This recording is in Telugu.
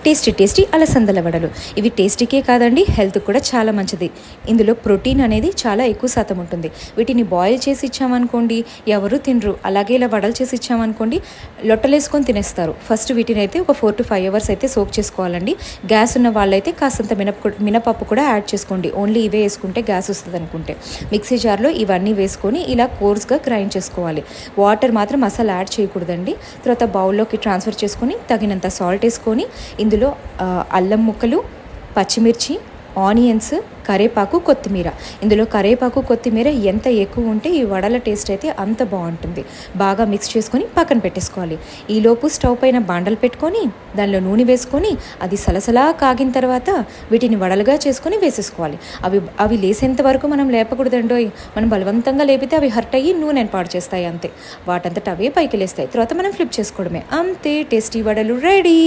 టేస్టీ టేస్టీ అలసందల వడలు. ఇవి టేస్టీకే కాదండి, హెల్త్ కూడా చాలా మంచిది. ఇందులో ప్రోటీన్ అనేది చాలా ఎక్కువ శాతం ఉంటుంది. వీటిని బాయిల్ చేసి ఇచ్చామనుకోండి ఎవరు తినరు. అలాగే ఇలా వడలు చేసి ఇచ్చామనుకోండి లొట్టలేసుకొని తినేస్తారు. ఫస్ట్ వీటిని అయితే ఒక 4 to 5 hours అయితే సోక్ చేసుకోవాలండి. గ్యాస్ ఉన్న వాళ్ళైతే కాస్తంత మినపప్పు కూడా యాడ్ చేసుకోండి. ఓన్లీ ఇవే వేసుకుంటే గ్యాస్ వస్తుంది అనుకుంటే. మిక్సీ జార్లో ఇవన్నీ వేసుకొని ఇలా కోర్స్గా గ్రైండ్ చేసుకోవాలి. వాటర్ మాత్రం అసలు యాడ్ చేయకూడదండి. తర్వాత బౌల్లోకి ట్రాన్స్ఫర్ చేసుకొని తగినంత సాల్ట్ వేసుకొని ఇందులో అల్లం ముక్కలు, పచ్చిమిర్చి, ఆనియన్స్, కరేపాకు, కొత్తిమీర. ఇందులో కరేపాకు, కొత్తిమీర ఎంత ఎక్కువ ఉంటే ఈ వడల టేస్ట్ అయితే అంత బాగుంటుంది. బాగా మిక్స్ చేసుకొని పక్కన పెట్టేసుకోవాలి. ఈలోపు స్టవ్ పైన బాండలు పెట్టుకొని దానిలో నూనె వేసుకొని అది సలసలా కాగిన తర్వాత వీటిని వడలుగా చేసుకొని వేసేసుకోవాలి. అవి లేసేంత వరకు మనం లేపకూడదండోయ్. మనం బలవంతంగా లేపితే అవి హర్ట్ అయ్యి నూనెని పాడు చేస్తాయి అంతే. వాటంతట అవే పైకి లేస్తాయి. తర్వాత మనం ఫ్లిప్ చేసుకోవడమే. అంతే, టేస్టీ వడలు రెడీ.